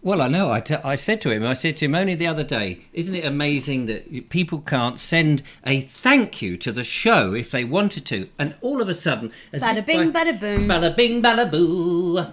Well, I know. I said to him only the other day, isn't it amazing that people can't send a thank you to the show if they wanted to? And all of a sudden... Bada bing, bada boom. Bada bing, bada boo.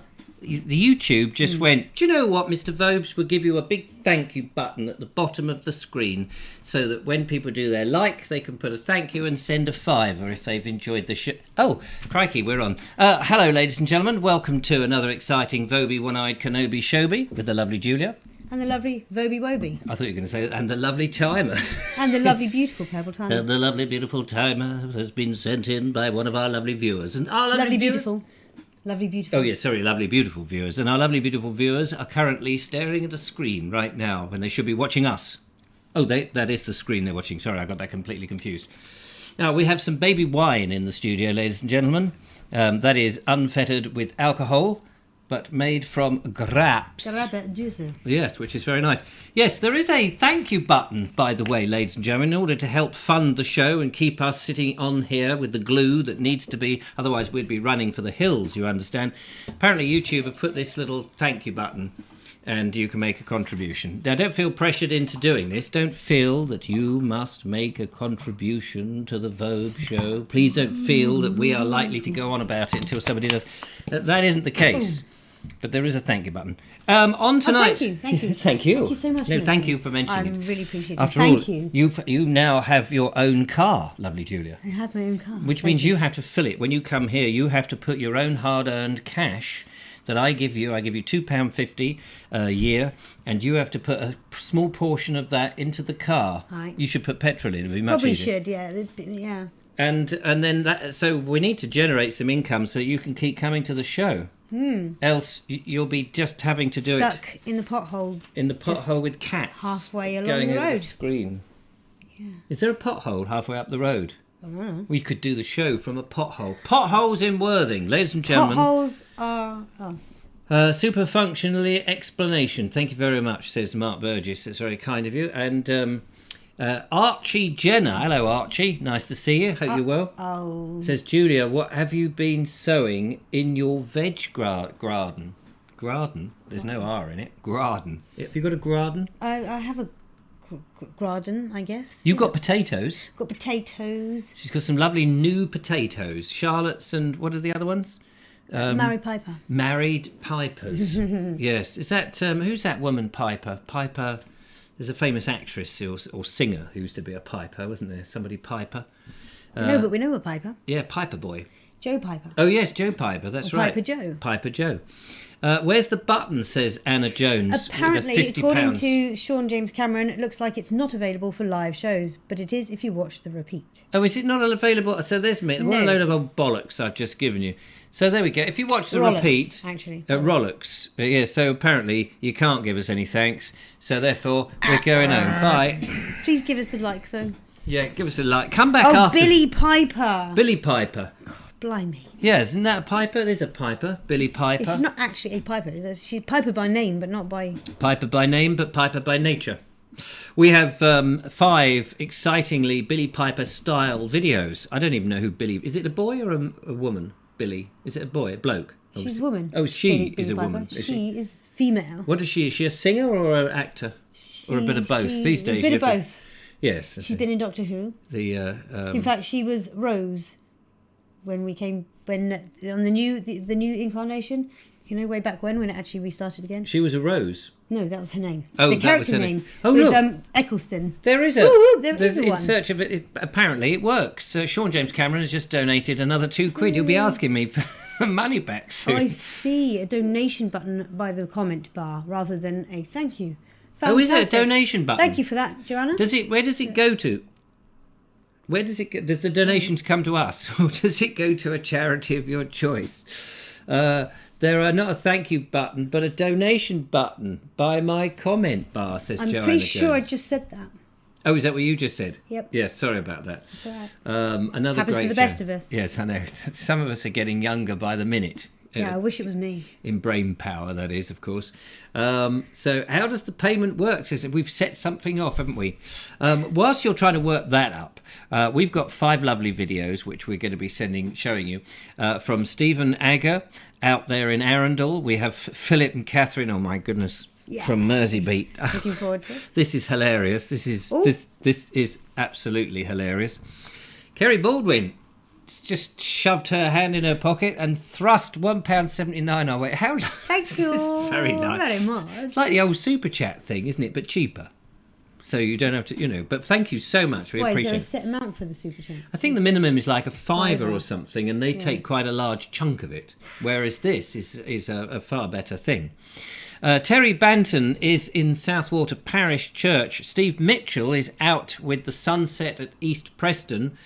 The YouTube just went, do you know what, Mr. Vobes? We'll give you a big thank you button at the bottom of the screen so that when people do their like, they can put a thank you and send a $5 if they've enjoyed the show. Oh, crikey, we're on. Hello, ladies and gentlemen. Welcome to another exciting Vobie One-Eyed Kenobi Showbie with the lovely Julia. And the lovely Vobie Wobie. I thought you were going to say, and the lovely Timer. And the lovely, beautiful Purple Timer. And the lovely, beautiful Timer has been sent in by one of our lovely viewers. And our lovely viewers... beautiful. Lovely, beautiful. Oh, yes, sorry, lovely, beautiful viewers. And our lovely, beautiful viewers are currently staring at a screen right now when they should be watching us. Oh, that is the screen they're watching. Sorry, I got that completely confused. Now, we have some baby wine in the studio, ladies and gentlemen. That is unfettered with alcohol, but made from grapes. Grape juice. Yes, which is very nice. Yes, there is a thank you button, by the way, ladies and gentlemen, in order to help fund the show and keep us sitting on here with the glue that needs to be, otherwise we'd be running for the hills, you understand. Apparently YouTube have put this little thank you button and you can make a contribution. Now, don't feel pressured into doing this. Don't feel that you must make a contribution to the Vobes Show. Please don't feel that we are likely to go on about it until somebody does. That isn't the case. But there is a thank you button. On tonight... Oh, thank you. Thank you. Thank you so much. No, thank you for mentioning it. I really appreciate it. After thank all, you. You now have your own car, lovely Julia. I have my own car. Which means you have to fill it. When you come here, you have to put your own hard-earned cash that I give you. I give you £2.50 a year, and you have to put a small portion of that into the car. Right. You should put petrol in. It would be much Probably easier. should, yeah. And then that. So we need to generate some income so you can keep coming to the show. Else you'll be just having to do Stuck in the pothole. In the pothole with cats halfway along going the over road. the screen. Yeah. Is there a pothole halfway up the road? I don't know. We could do the show from a pothole. Potholes in Worthing, ladies and gentlemen. Potholes are us. Super functionally explanation. Thank you very much, says Mark Burgess. It's very kind of you. And Archie Jenner. Hello, Archie. Nice to see you. Hope you're well. Oh. Says Julia, what have you been sowing in your veg garden? Garden? There's no R in it. Garden. Have you got a garden? I have a garden, I guess. You've got potatoes. Got potatoes. She's got some lovely new potatoes. Charlotte's and what are the other ones? Married Piper. Married Pipers. Yes. Is that who's that woman? Piper. There's a famous actress or singer who used to be a piper, wasn't there? Somebody Piper. No, but we know a Piper. Yeah, Piper Boy. Joe Piper. Oh yes, Joe Piper. That's or right. Piper Joe. Piper Joe. Where's the button? Says Anna Jones. Apparently, with the £50. according to Sean James Cameron, it looks like it's not available for live shows, but it is if you watch the repeat. Oh, is it not available? So there's me. What a load of old bollocks I've just given you. So there we go. If you watch the repeat... Actually. Rollocks. Yeah, so apparently you can't give us any thanks. So therefore, we're going home. Bye. Please give us the like, though. Yeah, give us a like. Come back after... Billy Piper. Billy Piper. Oh, blimey. Yeah, isn't that a piper? There's a piper. Billy Piper. She's not actually a piper. She's Piper by name, but not by... Piper by name, but Piper by nature. We have 5 excitingly Billy Piper style videos. I don't even know who Billy... Is it a boy or a woman? Billy. Is it a boy? A bloke? She's a woman. Oh, she Billy is a Piper. woman. She is female. What is she? Is she a singer or an actor? Or a bit of both? These days, a bit of both. Yes. She's been in Doctor Who. In fact, she was Rose when on the new incarnation. You know, way back when it actually restarted again. She was a Rose. No, that was her name. Oh, the that was her name. Oh, with, look. Eccleston. There is a. There's in one. search of it. Apparently, it works. Sean James Cameron has just donated another £2. He'll be asking me for money back soon. I see a donation button by the comment bar rather than a thank you. Fantastic. Oh, is it a donation button? Thank you for that, Joanna. Where does it go to? Where does it go? Does the donations come to us, or does it go to a charity of your choice? There are not a thank you button, but a donation button by my comment bar, says Joanna I'm pretty sure I Jones. just said that. Oh, is that what you just said? Yep. Yeah, sorry about that. That's all right. Another Happens great to the show. best of us. Yes, I know. Some of us are getting younger by the minute. Yeah, I wish it was me. In brain power, that is, of course. So how does the payment work? Says we've set something off, haven't we? Whilst you're trying to work that up, we've got 5 lovely videos which we're going to be showing you from Stephen Agger out there in Arundel. We have Philip and Catherine. Oh my goodness, from Mersey Beat. Looking forward to it. This is hilarious. This is absolutely hilarious. Kerry Baldwin just shoved her hand in her pocket and thrust £1.79 our way. How? Thank This you is very nice. very much. It's like the old super chat thing, isn't it? But cheaper. So you don't have to, But thank you so much. We appreciate it. Is there a set amount for the super chat? I think the minimum is like a fiver or £5. something, and they take quite a large chunk of it. Whereas this is a far better thing. Terry Banton is in Southwater Parish Church. Steve Mitchell is out with the sunset at East Preston.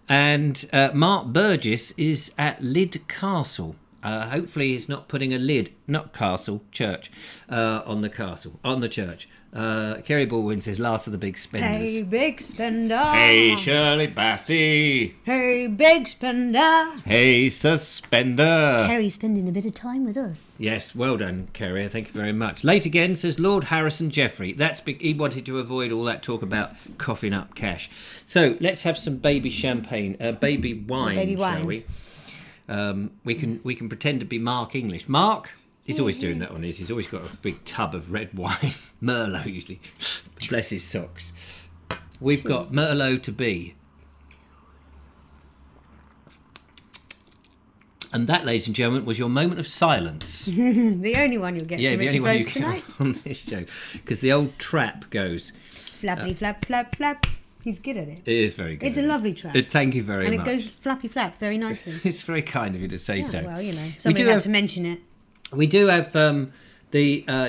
And Mark Burgess is at Lyd Castle. Hopefully he's not putting a lid, not castle, church, on the church. Kerry Baldwin says, last of the big spenders. Hey, big spender. Hey, Shirley Bassey. Hey, big spender. Hey, suspender. Kerry's spending a bit of time with us. Yes, well done, Kerry. Thank you very much. Late again says Lord Harrison Jeffrey. That's big. He wanted to avoid all that talk about coughing up cash. So let's have some baby champagne, baby wine, shall we? We can pretend to be Mark English. Mark. He's always doing that on his. He's always got a big tub of red wine. Merlot, usually. Bless his socks. We've got Merlot to be. And that, ladies and gentlemen, was your moment of silence. The only one you'll get Yeah, from the only Richard one you Vobes get tonight. on this show. Because the old trap goes. Flappy flap flap flap. He's good at it. It is very good. It's a lovely trap. Thank you very much. And it goes flappy flap very nicely. It's very kind of you to say so. Well, somebody had to mention it. We do have the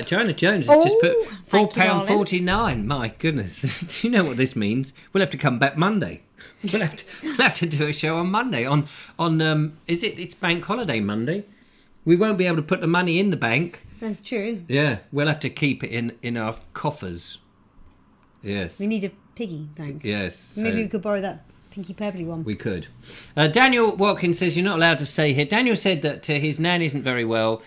Joanna Jones has just put £4.49. My goodness, do you know what this means? We'll have to come back Monday. We'll have to do a show on Monday. On it's Bank Holiday Monday. We won't be able to put the money in the bank. That's true. Yeah, we'll have to keep it in our coffers. Yes. We need a piggy bank. Yes. Maybe we could borrow that pinky pebbly one. We could. Daniel Watkins says you're not allowed to stay here. Daniel said that his nan isn't very well.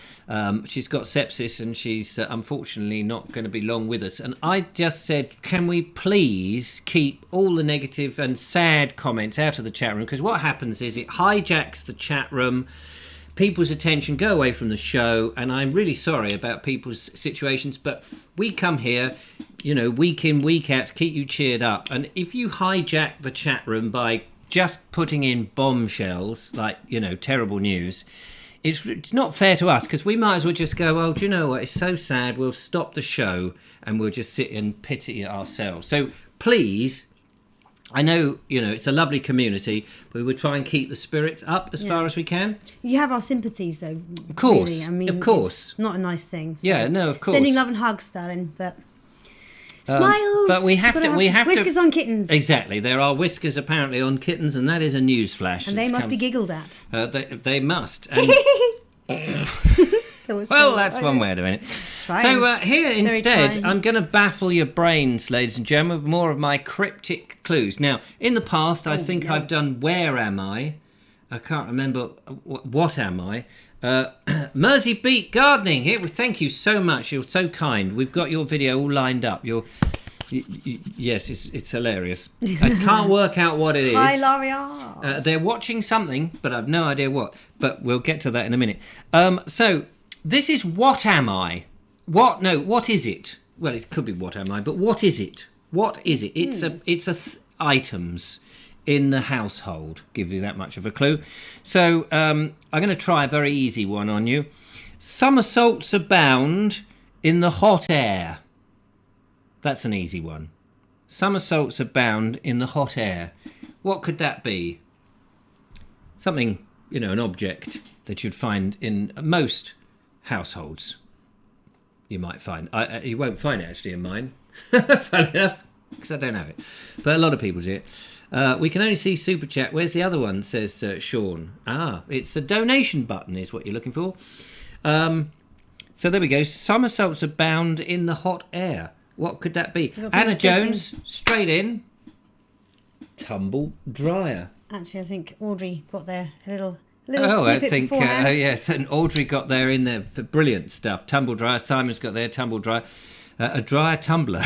She's got sepsis and she's unfortunately not going to be long with us. And I just said, can we please keep all the negative and sad comments out of the chat room? Because what happens is it hijacks the chat room. People's attention go away from the show, and I'm really sorry about people's situations, but we come here, week in, week out to keep you cheered up. And if you hijack the chat room by just putting in bombshells, like, terrible news, it's not fair to us, because we might as well just go, oh, do you know what, it's so sad, we'll stop the show, and we'll just sit and pity ourselves. So please, I know, it's a lovely community, but we would try and keep the spirits up as far as we can. You have our sympathies, though. Of course, really. I mean, of course. It's not a nice thing. So. Yeah, no, of course. Sending love and hugs, darling, but smiles. But we have to. Whiskers on kittens. Exactly, there are whiskers apparently on kittens, and that is a news flash. And they must be giggled at. They must. And well, that's one way of doing it. So here instead, I'm going to baffle your brains, ladies and gentlemen, with more of my cryptic clues. Now, in the past, I think I've done Where Am I? I can't remember What Am I? Mersey Beat Gardening. Here, thank you so much. You're so kind. We've got your video all lined up. Yes, it's hilarious. I can't work out what it is. Hi, L'Oreal. They're watching something, but I've no idea what. But we'll get to that in a minute. So this is What Am I? What is it? Well, it could be What Am I, but what is it? What is it? It's items in the household. Give you that much of a clue. So I'm going to try a very easy one on you. Somersaults abound in the hot air. That's an easy one. Somersaults abound in the hot air. What could that be? Something, an object that you'd find in most households. You might find. You won't find it actually in mine. Funny enough, because I don't have it. But a lot of people do it. We can only see Super Chat. Where's the other one, says Sean. It's a donation button is what you're looking for. So there we go. Somersaults abound in the hot air. What could that be? Anna Jones, straight in. Tumble dryer. Actually, I think Audrey got there a little I think yes, and Audrey got there in there for brilliant stuff. Tumble dryer. Simon's got there. Tumble dryer. A dryer tumbler.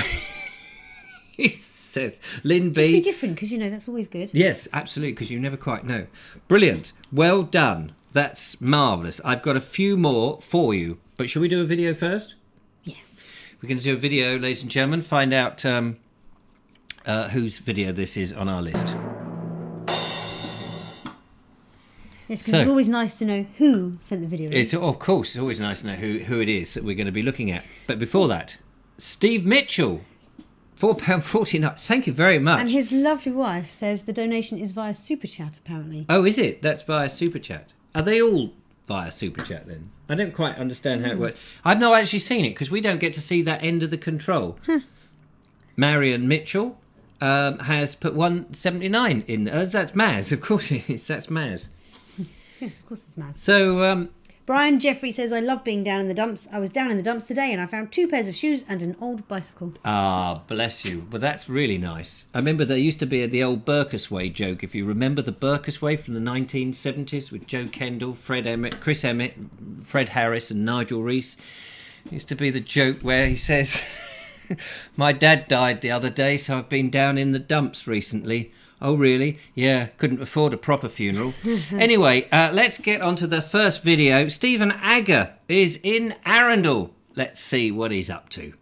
He says. Lynn B. Just be different, because that's always good. Yes, absolutely, because you never quite know. Brilliant. Well done. That's marvellous. I've got a few more for you, but shall we do a video first? Yes. We're going to do a video, ladies and gentlemen, find out whose video this is on our list. Yes, because it's always nice to know who sent the video. Of course, it's always nice to know who it is that we're going to be looking at. But before that, Steve Mitchell, £4.49. Thank you very much. And his lovely wife says the donation is via Super Chat, apparently. Oh, is it? That's via Super Chat. Are they all via Super Chat then? I don't quite understand how it works. I've not actually seen it because we don't get to see that end of the control. Marion Mitchell has put 179 in. That's Maz, of course it is. That's Maz. Yes, of course it's Maz. So, Brian Jeffrey says, I love being down in the dumps. I was down in the dumps today and I found 2 pairs of shoes and an old bicycle. Ah, bless you. Well, that's really nice. I remember there used to be the old Burkus Way joke. If you remember the Burkus Way from the 1970s with Joe Kendall, Fred Emmett, Chris Emmett, Fred Harris and Nigel Reese. It used to be the joke where he says, my dad died the other day, so I've been down in the dumps recently. Oh, really? Yeah, couldn't afford a proper funeral. Anyway, let's get on to the first video. Stephen Agger is in Arundel. Let's see what he's up to.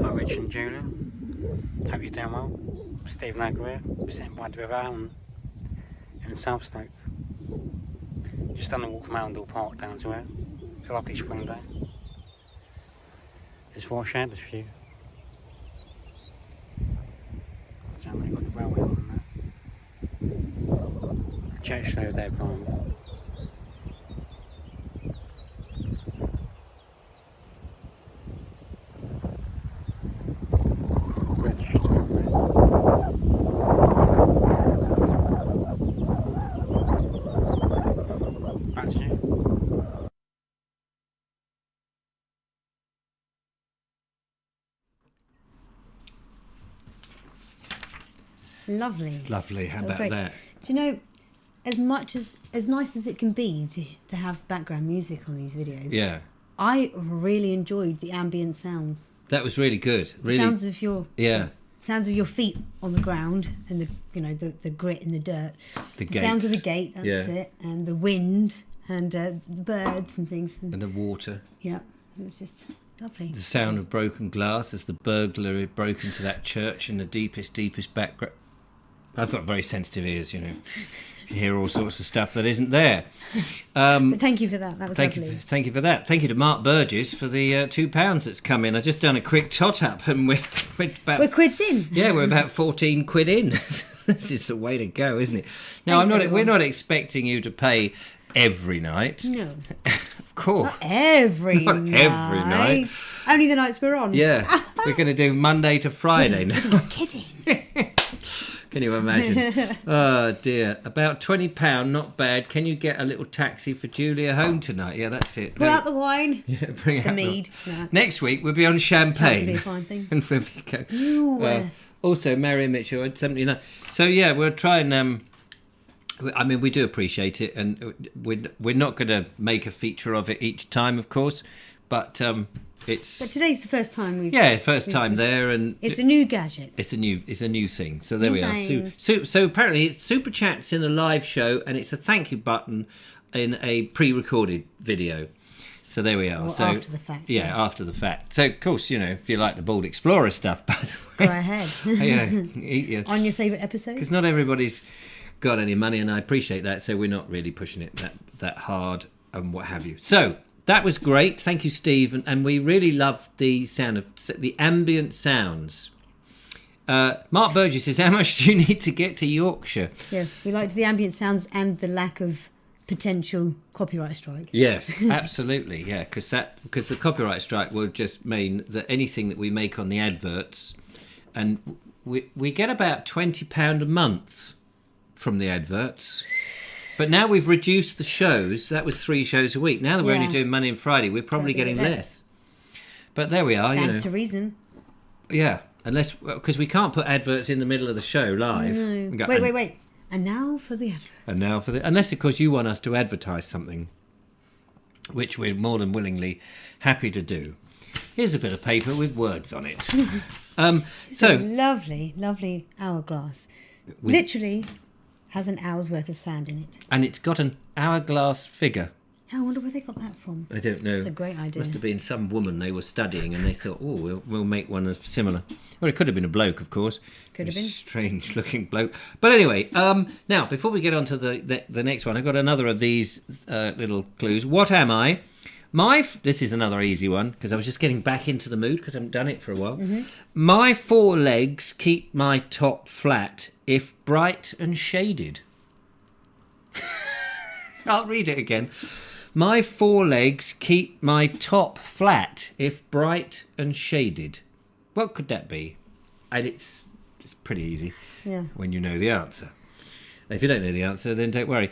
Hi Rich and Julia, hope you're doing well. Stephen Agger here, sitting by the river in Southstoke. Just done the walk from Arundel Park down to here. It's a lovely spring day. There's 4 shadows for you. Down there, got the railway line there. The church over there behind me. Lovely. Lovely. How about Great. that? Do you know, as nice as it can be to have background music on these videos, Yeah. I really enjoyed the ambient sounds. That was really good. Really. Sounds of your Yeah. sounds of your feet on the ground and the grit in the dirt. The Sounds of the gates. gate, that's Yeah. it, and the wind and birds and things. And the water. Yeah, it was just lovely. The sound of broken glass as the burglar broke into that church in the deepest background. I've got very sensitive ears, you know. You hear all sorts of stuff that isn't there. But thank you for that. That was lovely. Thank you for that. Thank you to Mark Burgess for the £2 that's come in. I've just done a quick tot up and we're We're quids in. Yeah, we're about 14 quid in. This is the way to go, isn't it? Now, Thanks, everyone. we're not expecting you to pay every night. No. Of course. Not every Not night. every night. Only the nights we're on. Yeah. We're going to do Monday to Friday now. Kidding. Can you imagine? Oh dear. About £20, not bad. Can you get a little taxi for Julia home tonight? Yeah, that's it. Pull out the wine. Yeah, bring The out mead. No. Next week we'll be on Chance to be a champagne. fine thing. And where we go. Ooh, Also, Mary Mitchell at 79. So yeah, we'll try and. I mean, we do appreciate it, and we're not going to make a feature of it each time, of course, but it's. But today's the first time we've. Yeah, first time there, and It's a new gadget. it's a new thing. So there New we are. thing. So apparently it's super chats in a live show, and it's a thank you button in a pre-recorded video. So there we are. Or so after the fact, Yeah, yeah. after the fact. So of course, if you like the Bald Explorer stuff, by the Go way, ahead. yeah, eat your. On your favourite episode? Because not everybody's got any money, and I appreciate that. So we're not really pushing it that hard and what have you. So that was great. Thank you, Steve, and we really loved the sound of the ambient sounds. Mark Burgess says, "How much do you need to get to Yorkshire?" Yeah, we liked the ambient sounds and the lack of potential copyright strike. Yes, absolutely. Yeah, because the copyright strike will just mean that anything that we make on the adverts, and we get about £20 a month from the adverts. But now we've reduced the shows. That was 3 shows a week. Now that we're only Yeah. doing Monday and Friday, we're probably Gotta do getting less. less. But there we are. Stands to reason. Yeah, unless because we can't put adverts in the middle of the show live. No. And go, Wait. And now for the advert. And now for the unless of course you want us to advertise something, which we're more than willingly happy to do. Here's a bit of paper with words on it. It's a lovely, lovely hourglass. Literally has an hour's worth of sand in it. And it's got an hourglass figure. I wonder where they got that from. I don't know. It's a great idea. Must have been some woman they were studying, and they thought, we'll make one similar. Well, it could have been a bloke, of course. Could have been. Strange-looking bloke. But anyway, now before we get on to the next one, I've got another of these little clues. What am I? This is another easy one because I was just getting back into the mood because I haven't done it for a while. Mm-hmm. My 4 legs keep my top flat if bright and shaded. I'll read it again. My 4 legs keep my top flat if bright and shaded. What could that be? And it's pretty easy when you know the answer. If you don't know the answer, then don't worry.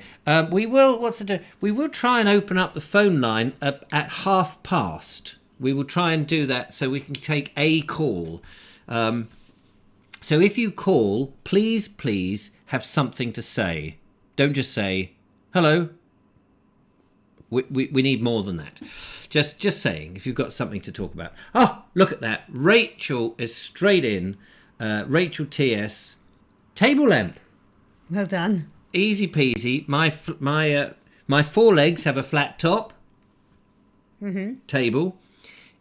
We will try and open up the phone line at past. We will try and do that so we can take a call. So if you call, please have something to say. Don't just say, hello. We need more than that. Just saying, if you've got something to talk about. Oh, look at that. Rachel is straight in. Rachel TS. Table lamp. Well done. Easy peasy. My 4 legs have a flat top. Table.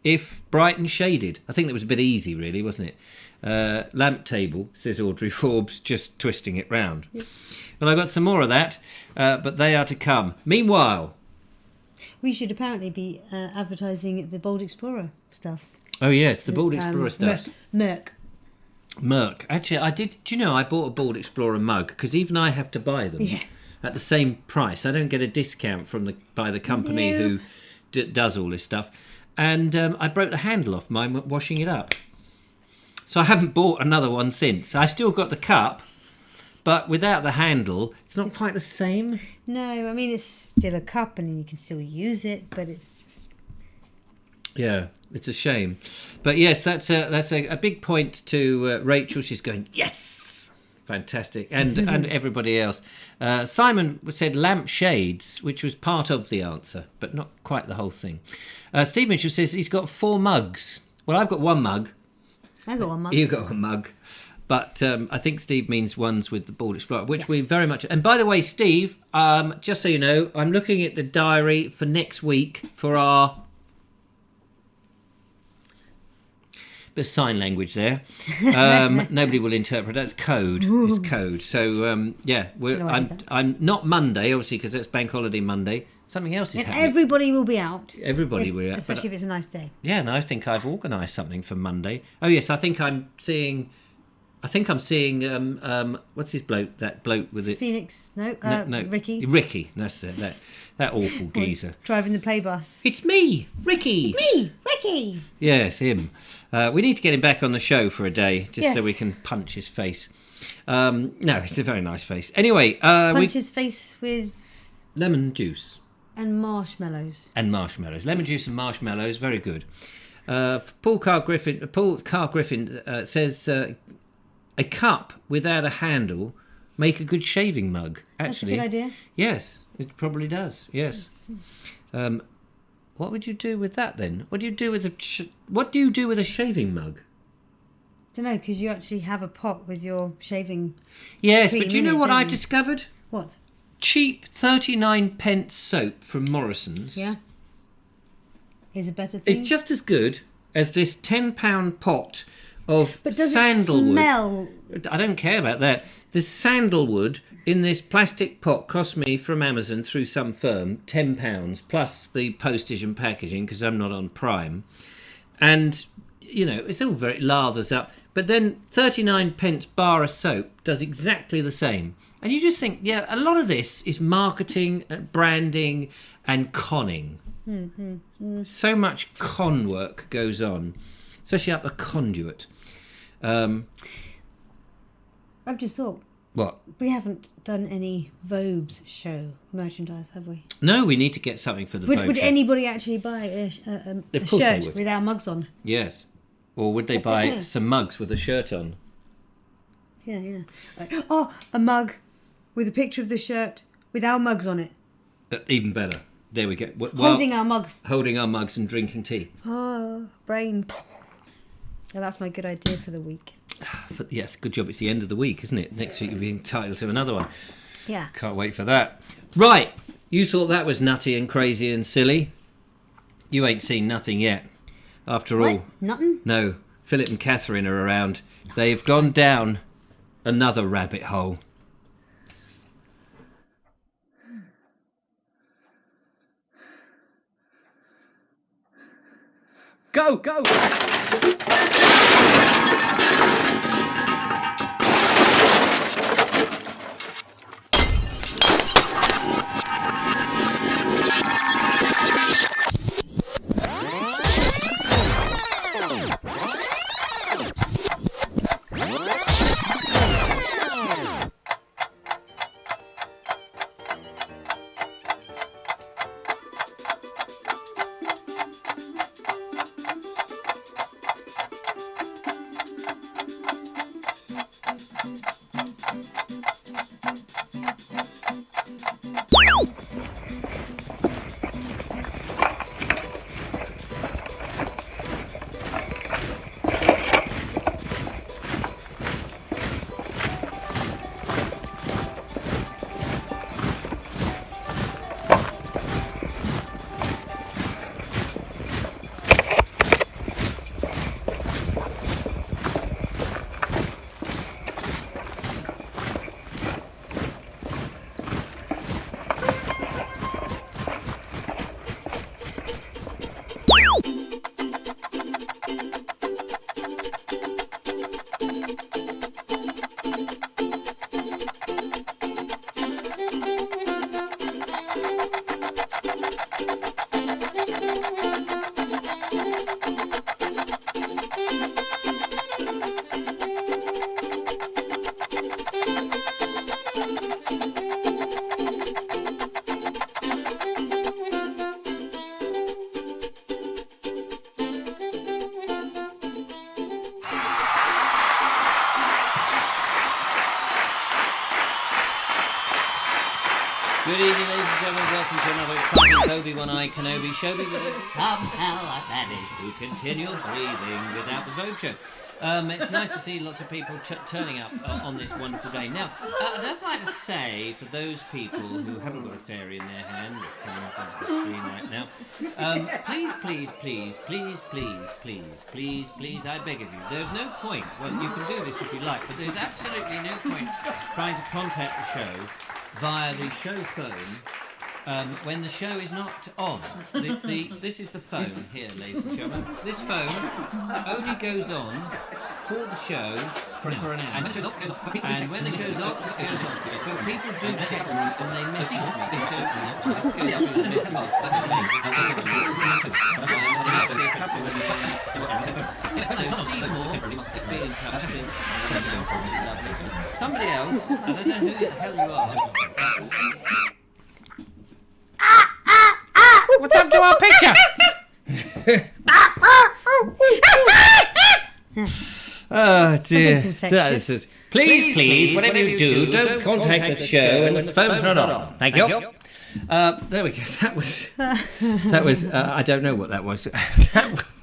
If bright and shaded. I think that was a bit easy, really, wasn't it? Lamp table, says Audrey Forbes, just twisting it round. Yep. Well, I've got some more of that, but they are to come. Meanwhile... We should apparently be advertising the Bold Explorer stuffs. Oh, yes, the Bald Explorer stuffs. Merc. Actually, I did. Do you know I bought a Bald Explorer mug because even I have to buy them at the same price. I don't get a discount by the company who does all this stuff. And I broke the handle off mine washing it up. So I haven't bought another one since. I've still got the cup, but without the handle, it's not quite the same. No, I mean, it's still a cup and you can still use it, but it's just... Yeah, it's a shame. But yes, that's a big point to Rachel. She's going, yes! Fantastic. And everybody else. Simon said lamp shades, which was part of the answer, but not quite the whole thing. Steve Mitchell says he's got 4 mugs. Well, I've got 1 mug. I've got 1 mug. You've got 1 mug. But I think Steve means ones with the Bald Explorer, which we very much... And by the way, Steve, just so you know, I'm looking at the diary for next week for our... Bit of sign language there. Nobody will interpret that. It's code. It's code. So, I'm not Monday, obviously, because it's Bank Holiday Monday. Something else is happening. Everybody will be out. Everybody will be out. Especially if it's a nice day. Yeah, and I think I've organised something for Monday. Oh, yes, I think I'm seeing... what's his bloke? That bloke with it. Phoenix. No, Ricky. Ricky. That's it. That awful geezer. Driving the play bus. It's me, Ricky. Me, Ricky. Yes, him. We need to get him back on the show for a day, just so we can punch his face. No, it's a very nice face. Anyway, Punch his face with lemon juice. and marshmallows. And marshmallows. Lemon juice and marshmallows, very good. Paul Carr Griffin says, a cup without a handle make a good shaving mug. Actually, That's a good idea. Yes, it probably does. Yes. What would you do with that then? What do you do with a shaving mug? Don't know, because you actually have a pot with your shaving. Yes, cream but do you in know it, what don't I you? discovered? What? Cheap 39p soap from Morrison's. Yeah. Is a better thing. It's just as good as this £10 pot of But does sandalwood. it smell? I don't care about that. The sandalwood in this plastic pot cost me from Amazon through some firm £10 plus the postage and packaging because I'm not on Prime. And, you know, it's all very lathers up. But then 39p bar of soap does exactly the same. And you just think, yeah, a lot of this is marketing, branding and conning. So much con work goes on, especially up a conduit. I've just thought, What? we haven't done any Vobes Show merchandise, have we? No, we need to get something for the Would Vobes Show. anybody actually buy a Of course they shirt would. with our mugs on? Yes. Or would they buy some mugs with a shirt on? Yeah, yeah. Oh, a mug with a picture of the shirt with our mugs on it. Even better. There we go. Holding our mugs. Holding our mugs and drinking tea. Oh, brain. Yeah, that's my good idea for the week. Yes, good job. It's the end of the week, isn't it? Next week you'll be entitled to another one. Yeah. Can't wait for that. Right. You thought that was nutty and crazy and silly. You ain't seen nothing yet. After all. Nothing? No. Philip and Catherine are around. They've gone down another rabbit hole. Go, go! Good evening, ladies and gentlemen. Welcome to another exciting Obi-Wan Kenobi show. Because somehow I managed to continue breathing without the Vobes Show. It's nice to see lots of people turning up on this wonderful day. Now, I'd just like to say, for those people who haven't got a fairy in their hand, that's coming up onto the screen right now, please, I beg of you, there's no point, well, you can do this if you like, but there's absolutely no point trying to contact the show via the show phone when the show is not on. This is the phone here, ladies and gentlemen. This phone only goes on for the show for an hour. And when the show's off, it goes off. But people do text and they message me. Somebody else, I don't know who the hell you are. What's up to our picture? Oh dear. Please, whatever you do, don't contact the show and the phone's not on. Thank you. There we go. That was. I don't know what that was.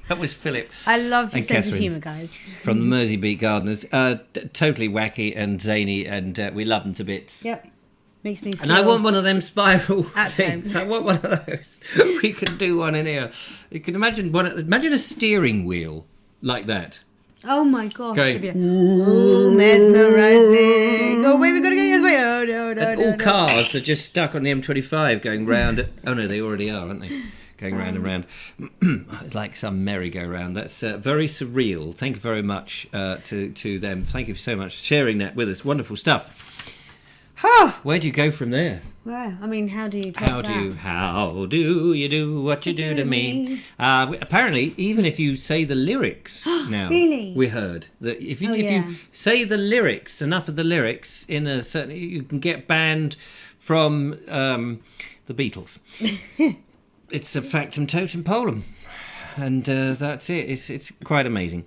That was Philip. I love your and sense Catherine of humour, guys. From the Mersey Beat Gardeners. Totally wacky and zany, and we love them to bits. Yep. Makes me feel... And I want one of them spiral At things. home. I want one of those. We can do one in here. You can imagine a steering wheel like that. Oh my gosh. Going, it'd be ooh, mesmerising. Oh wait, we gotta get your way. Oh no. And all cars are just stuck on the M25 going round. Oh no, they already are, aren't they? Going round and round. It's like some merry-go-round. That's very surreal. Thank you very much to them. Thank you so much for sharing that with us. Wonderful stuff. Where do you go from there? Well, I mean, how do you top How do that? you do what you do to me? Apparently, even if you say the lyrics now, Really? we heard that if you yeah. say the lyrics, enough of the lyrics in a certain, you can get banned from the Beatles. It's a factum totem polem, and that's it. It's quite amazing.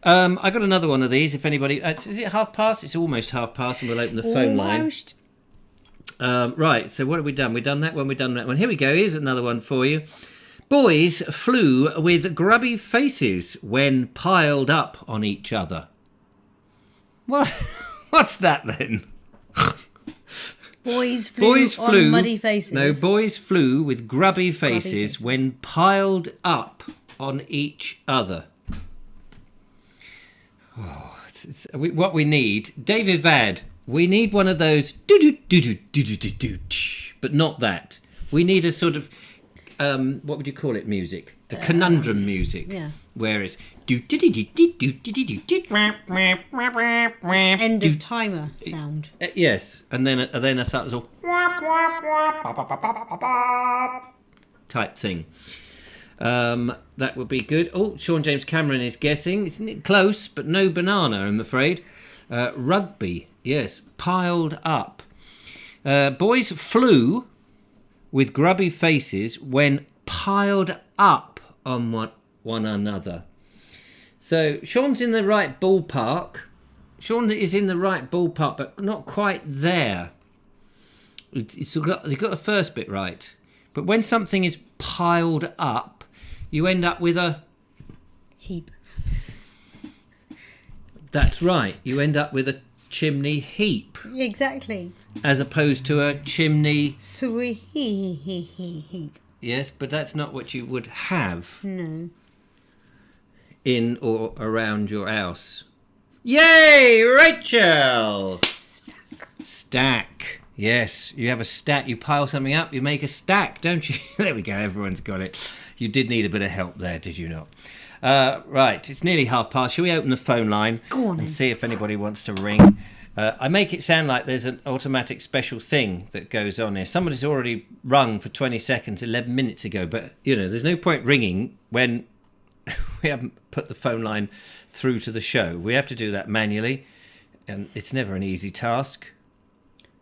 I got another one of these. If anybody, is it past? It's almost past, and we'll open the phone line. Almost. Right, so what have we done? We've done that one, we've done that one. Here we go, here's another one for you. Boys flew with grubby faces when piled up on each other. What? What's that then? Boys flew on muddy faces. No, boys flew with grubby faces when piled up on each other. Oh, what we need, David Vad, we need one of those but not that. We need a sort of what would you call it music? The conundrum music. Yeah. Where it's end of timer sound. Yes, and then a sort of type thing. That would be good. Oh, Sean James Cameron is guessing. It's close, but no banana, I'm afraid. Rugby, yes, piled up. Boys flew with grubby faces when piled up on one another. So Sean's in the right ballpark. Sean is in the right ballpark, but not quite there. You've got the first bit right. But when something is piled up, you end up with a heap. That's right. You end up with a chimney heap. Exactly. As opposed to a chimney... Sweet heap. Yes, but that's not what you would have. No. In or around your house. Yay, Rachel! Stack. Yes, you have a stack. You pile something up, you make a stack, don't you? There we go, everyone's got it. You did need a bit of help there, did you not? Right, it's nearly past. Shall we open the phone line? Go on and then. see if anybody wants to ring? I make it sound like there's an automatic special thing that goes on here. Somebody's already rung for 20 seconds 11 minutes ago, but, you know, there's no point ringing when we haven't put the phone line through to the show. We have to do that manually, and it's never an easy task.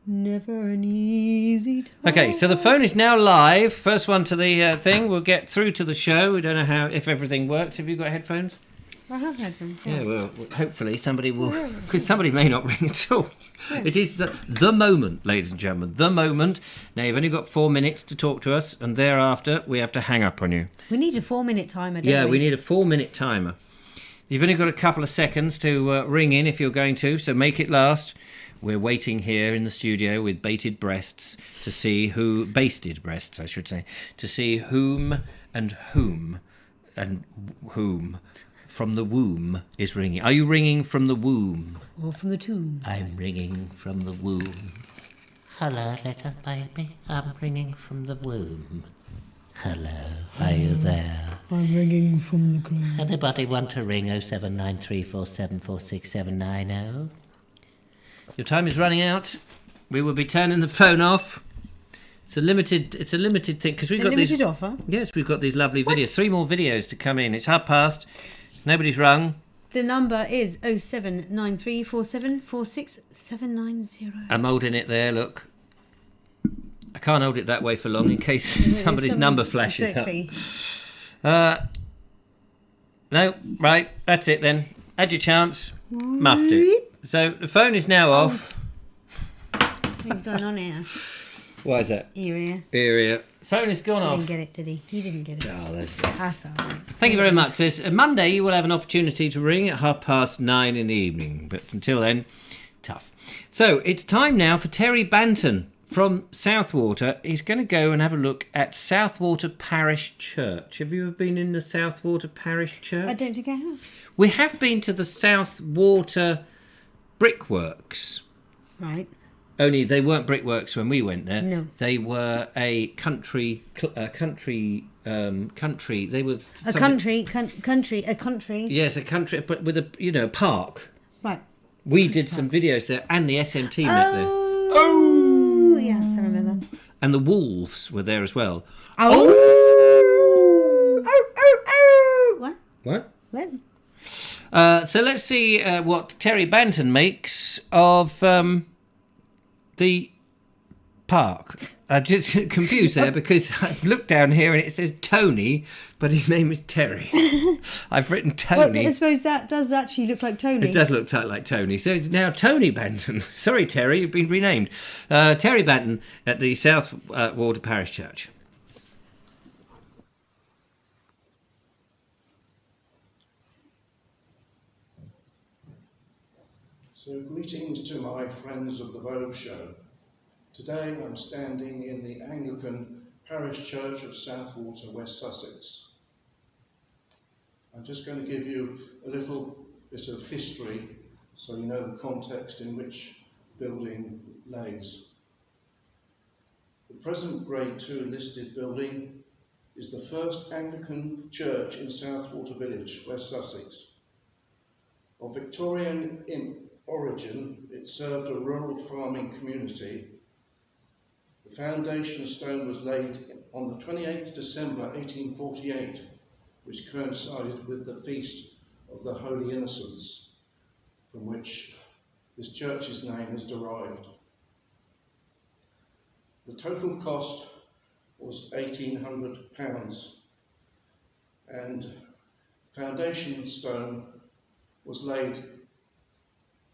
Never an easy task. Okay, so the phone is now live. First one to the thing. We'll get through to the show. We don't know if everything works. Have you got headphones? I have headphones. Yeah, well, hopefully somebody will, because somebody may not ring at all. Yeah. It is the moment, ladies and gentlemen, the moment. Now, you've only got 4 minutes to talk to us, and thereafter, we have to hang up on you. We need a 4-minute timer, don't we? Yeah, we need a 4-minute timer. You've only got a couple of seconds to ring in if you're going to, so make it last. We're waiting here in the studio with basted breasts, I should say, to see whom from the womb is ringing. Are you ringing from the womb? Or from the tomb? I'm ringing from the womb. Hello, little baby. I'm ringing from the womb. Hello, are you there? I'm ringing from the grave. Anybody want to ring 07934746790? Your time is running out. We will be turning the phone off. It's a limited thing because we've got limited these offer? Yes, we've got these lovely videos. 3 more videos to come in. It's 1:30. Nobody's rung. The number is 07934746790. I'm holding it there, look. I can't hold it that way for long in case somebody's number flashes exactly. up. No, right, that's it then. Had your chance, muffed it. So the phone is now off. Something's going on here. Why is that? Area. Phone has gone He off. didn't get it, did he? He didn't get it. Oh, that's That's all right. Thank you very much. This Monday you will have an opportunity to ring at 9:30 in the evening, but until then, tough. So it's time now for Terry Banton from Southwater. He's going to go and have a look at Southwater Parish Church. Have you ever been in the Southwater Parish Church? I don't think I have. We have been to the Southwater Brickworks. Right. Only they weren't brickworks when we went there. No. They were a country. They were A country. Yes, a country, but with a park. Right. We did some videos there, and the SMT met there. Oh, yes, I remember. And the Wolves were there as well. Oh. What? What? So let's see what Terry Banton makes of the park. I'm just confused there because I've looked down here and it says Tony, but his name is Terry. I've written Tony. Well, I suppose that does actually look like Tony. It does look like Tony. So it's now Tony Banton. Sorry, Terry, you've been renamed. Terry Banton at the Southwater Parish Church. So greetings to my friends of the Vobes Show. Today I'm standing in the Anglican Parish Church of Southwater, West Sussex. I'm just going to give you a little bit of history so you know the context in which the building lays. The present Grade 2 listed building is the first Anglican church in Southwater Village, West Sussex. Of Victorian origin, it served a rural farming community. The foundation stone was laid on the 28th December 1848, which coincided with the Feast of the Holy Innocents, from which this church's name is derived. The total cost was £1,800, and foundation stone was laid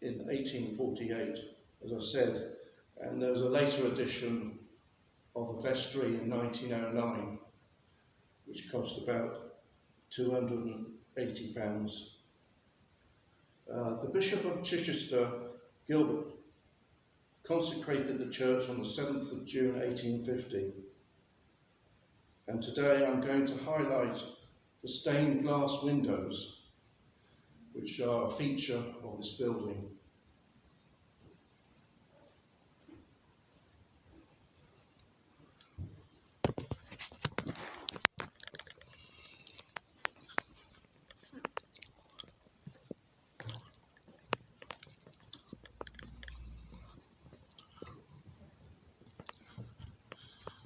in 1848, as I said, and there was a later addition of a vestry in 1909, which cost about £280. The Bishop of Chichester, Gilbert, consecrated the church on the 7th of June 1850, and today I'm going to highlight the stained glass windows, which are a feature of this building.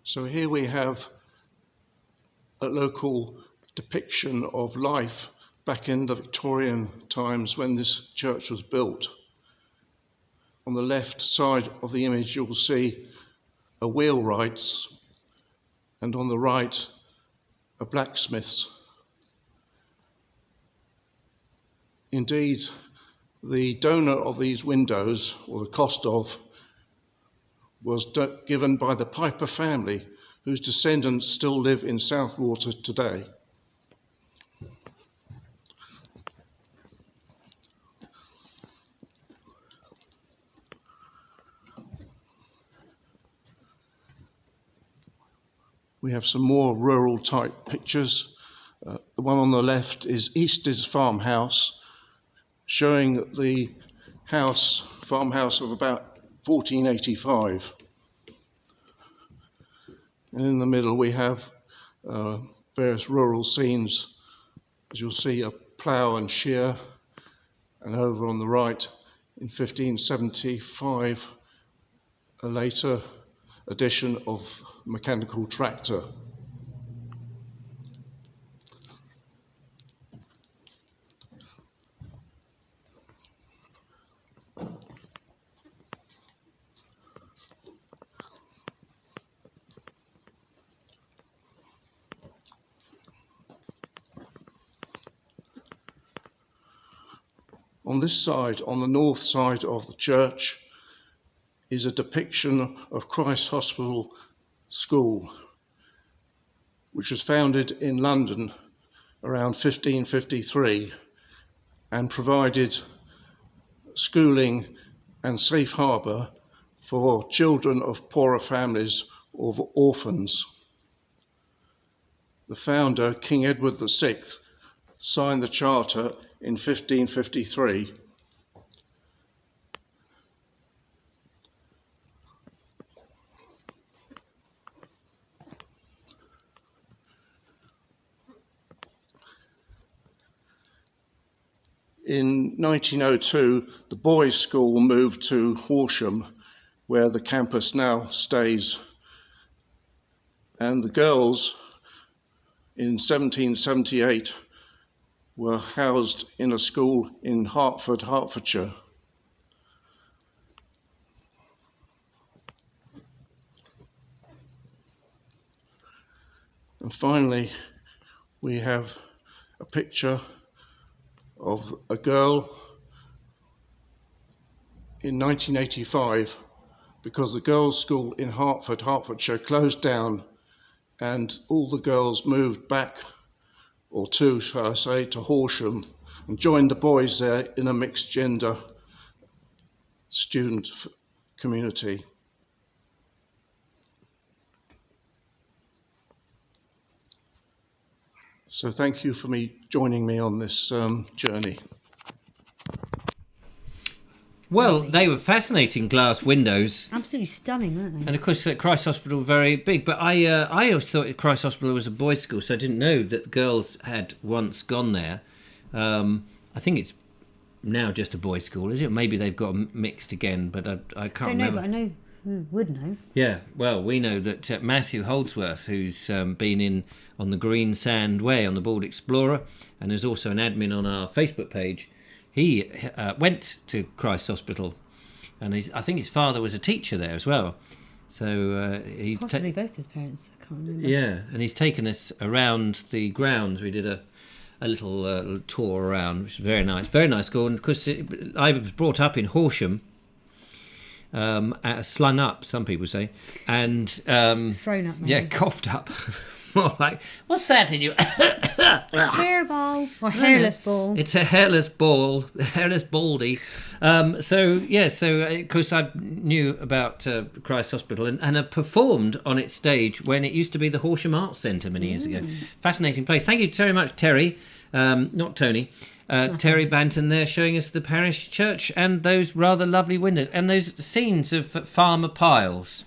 So here we have a local depiction of life back in the Victorian times when this church was built. On the left side of the image you'll see a wheelwright's, and on the right a blacksmith's. Indeed, the donor of these windows, or the cost of, was given by the Piper family, whose descendants still live in Southwater today. We have some more rural type pictures. The one on the left is East's farmhouse, showing the farmhouse of about 1485. And in the middle we have various rural scenes. As you'll see, a plough and shear, and over on the right, in 1575, a later addition of mechanical tractor. On this side, on the north side of the church, is a depiction of Christ's Hospital School, which was founded in London around 1553 and provided schooling and safe harbour for children of poorer families or orphans. The founder, King Edward VI, signed the charter in 1553. In 1902, the boys' school moved to Horsham, where the campus now stays, and the girls in 1778 were housed in a school in Hertford, Hertfordshire. And finally, we have a picture of a girl in 1985, because the girls' school in Hertford, Hertfordshire closed down, and all the girls moved back, or to, shall I say, to Horsham, and joined the boys there in a mixed gender student community. So thank you for joining me on this journey. Well, they were fascinating glass windows. Absolutely stunning, weren't they? And of course, Christ Hospital very big. But I always thought Christ Hospital was a boys' school, so I didn't know that girls had once gone there. I think it's now just a boys' school, is it? Maybe they've got mixed again, but I can't remember. But I know who would know. Yeah, well, we know that Matthew Holdsworth, who's been on the Green Sand Way on the Bald Explorer, and is also an admin on our Facebook page, he went to Christ Hospital, and I think his father was a teacher there as well. So possibly both his parents. I can't remember. Yeah, and he's taken us around the grounds. We did a little tour around, which is very nice school. And of course, I was brought up in Horsham, slung up, some people say, and thrown up. Maybe. Yeah, coughed up. More like, what's that in you? Hairball or hairless ball. It's a hairless ball, hairless baldy. So of course I knew about Christ Hospital and have performed on its stage when it used to be the Horsham Arts Centre many years ago. Fascinating place. Thank you very much, Terry. Not Tony. Terry Banton there showing us the parish church and those rather lovely windows and those scenes of Farmer Piles.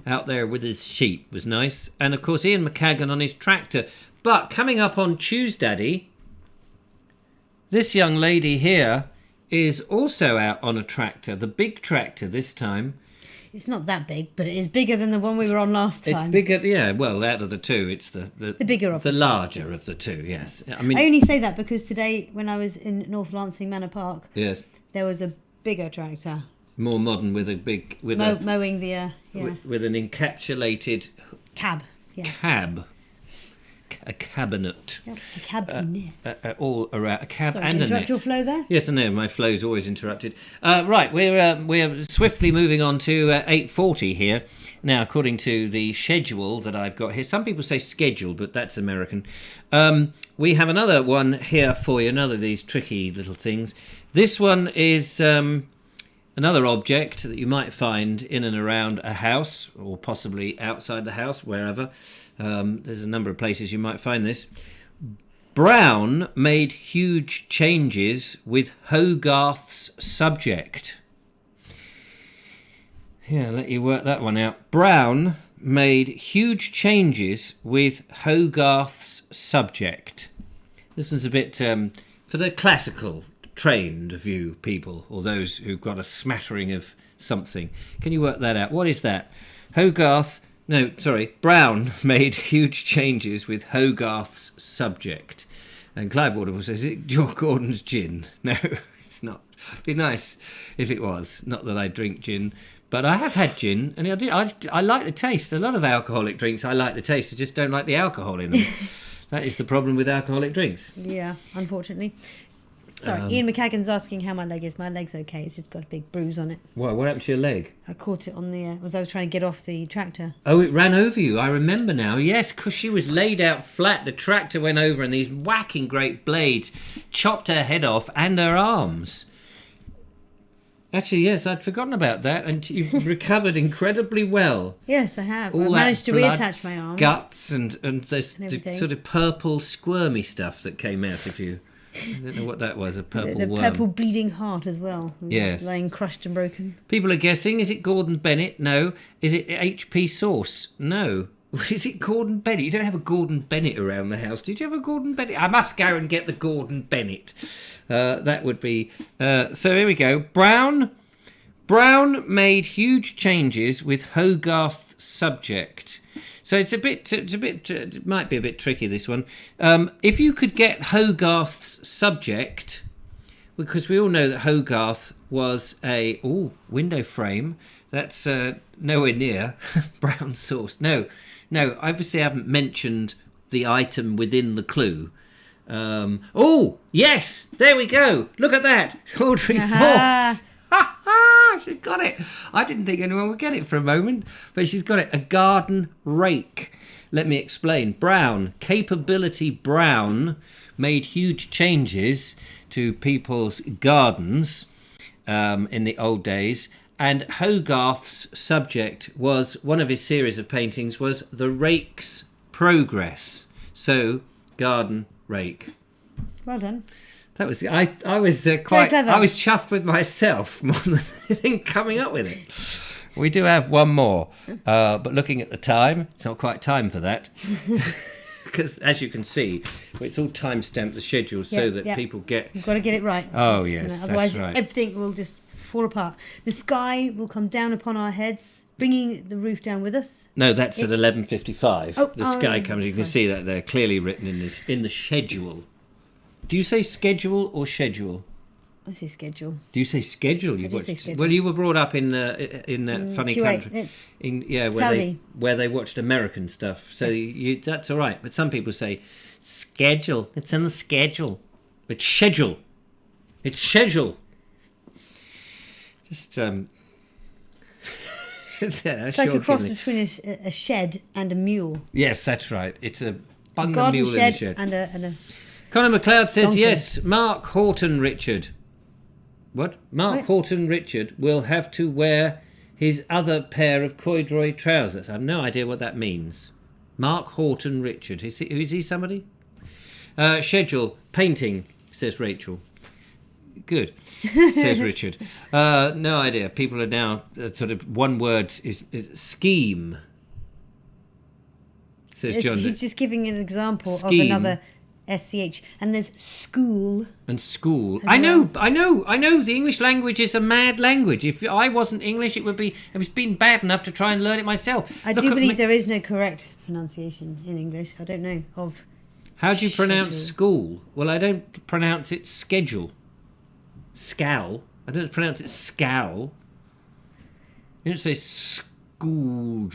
Out there with his sheep was nice, and of course Ian McCagan on his tractor. But coming up on Tuesday, this young lady here is also out on a tractor, the big tractor this time. It's not that big, but it is bigger than the one we were on last time. It's bigger, yeah. Well, out of the two, it's the bigger of the the larger two, yes. of the two. Yes, I only say that because today, when I was in North Lancing Manor Park, yes, there was a bigger tractor. More modern with a big mowing the with an encapsulated cab. Yes. A cabinet. Yep, a cabinet. All around a cab. Sorry, and a net. interrupt your flow there? Yes, I know my flow's always interrupted. Right, we're swiftly moving on to 8:40 here now, according to the schedule that I've got here. Some people say schedule, but that's American. We have another one here for you. Another of these tricky little things. This one is another object that you might find in and around a house, or possibly outside the house, wherever. There's a number of places you might find this. Brown made huge changes with Hogarth's subject. Yeah, I'll let you work that one out. Brown made huge changes with Hogarth's subject. This one's a bit for the classical trained view people, or those who've got a smattering of something. Can you work that out? What is that? Brown made huge changes with Hogarth's subject. And Clive Waterfall says, is it your Gordon's gin? No, it's not. It'd be nice if it was. Not that I drink gin, but I have had gin, and I like the taste. A lot of alcoholic drinks, I like the taste. I just don't like the alcohol in them. That is the problem with alcoholic drinks. Yeah, unfortunately. Sorry, Ian McCaggan's asking how my leg is. My leg's okay. It's just got a big bruise on it. What happened to your leg? I caught it on as I was trying to get off the tractor. Oh, it ran over you. I remember now. Yes, because she was laid out flat. The tractor went over and these whacking great blades chopped her head off and her arms. Actually, yes, I'd forgotten about that, and you recovered incredibly well. Yes, I have. All I managed to blood, reattach my arms. Guts and this everything. sort of purple squirmy stuff that came out of you. I don't know what that was, a purple the worm. purple bleeding heart as well. Yes. Lying crushed and broken. People are guessing, is it Gordon Bennett? No. Is it HP Sauce? No. Is it Gordon Bennett? You don't have a Gordon Bennett around the house. Did you have a Gordon Bennett? I must go and get the Gordon Bennett. That would be... so here we go. Brown made huge changes with Hogarth's subject. So it might be a bit tricky, this one. If you could get Hogarth's subject, because we all know that Hogarth was a window frame. That's nowhere near brown sauce. No, obviously I haven't mentioned the item within the clue. Yes, there we go. Look at that. Audrey Forbes. She got it. I didn't think anyone would get it for a moment, but she's got it. A garden rake. Let me explain. Capability Brown made huge changes to people's gardens in the old days, and Hogarth's subject was, one of his series of paintings was The Rake's Progress. So, garden rake. Well done. That was I was quite I was chuffed with myself more than anything coming up with it. We do have one more, but looking at the time, it's not quite time for that, because as you can see, it's all time stamped, the schedule, so that people get. You've got to get it right. Oh yes, otherwise that's right. Everything will just fall apart. The sky will come down upon our heads, bringing the roof down with us. No, that's at 11:55. The sky comes. You can sorry. see that there clearly written in the schedule. Do you say schedule or schedule? I say schedule. Do you say schedule? Say schedule. Well, you were brought up in that funny Kuwait, country, where they watched American stuff. So Yes. that's all right. But some people say schedule. It's in the schedule. It's schedule. It's schedule. Just it's like a cross between a shed and a mule. Yes, that's right. It's a bungalow garden mule shed and a shed. and a Conor McLeod says donkey. yes. Mark Horton Richard. What? Mark Horton Richard will have to wear his other pair of corduroy trousers. I have no idea what that means. Mark Horton Richard. Is he somebody? Schedule. Painting, says Rachel. Good, says Richard. No idea. People are now sort of one word is scheme. Says John. He's just giving an example Scheme. of another SCH, and there's school. And school. I know. The English language is a mad language. If I wasn't English, it was been bad enough to try and learn it myself. I do believe there is no correct pronunciation in English. I don't know of. How do you pronounce schedule. school? Well, I don't pronounce it schedule. Scowl. I don't pronounce it scowl. You don't say school.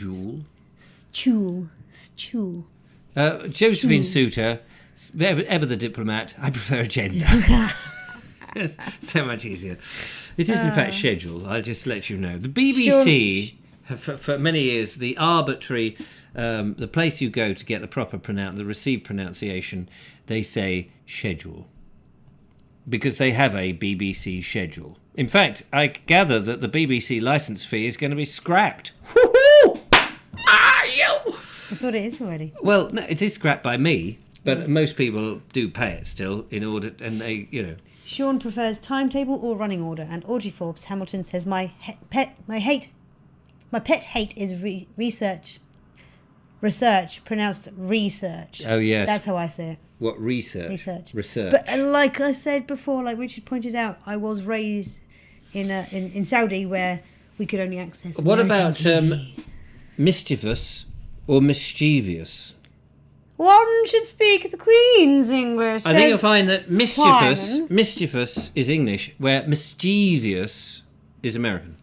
Stool. Josephine Souter, ever the diplomat, I prefer agenda. It's so much easier. It is, in fact, schedule. I'll just let you know. The BBC, for many years, the arbitrary, the place you go to get the received pronunciation, they say schedule. Because they have a BBC schedule. In fact, I gather that the BBC licence fee is going to be scrapped. Woohoo! I thought it is already. Well, no, it is scrapped by me, but most people do pay it still in order, and they, Sean prefers timetable or running order, and Audrey Forbes Hamilton says my pet hate is research research, pronounced research. Oh, yes. That's how I say it. What, research? Research. But like I said before, like Richard pointed out, I was raised in Saudi where we could only access What American about TV. mischievous or mischievous? One should speak the Queen's English. I think you'll find that Simon. mischievous is English, where mischievous is American.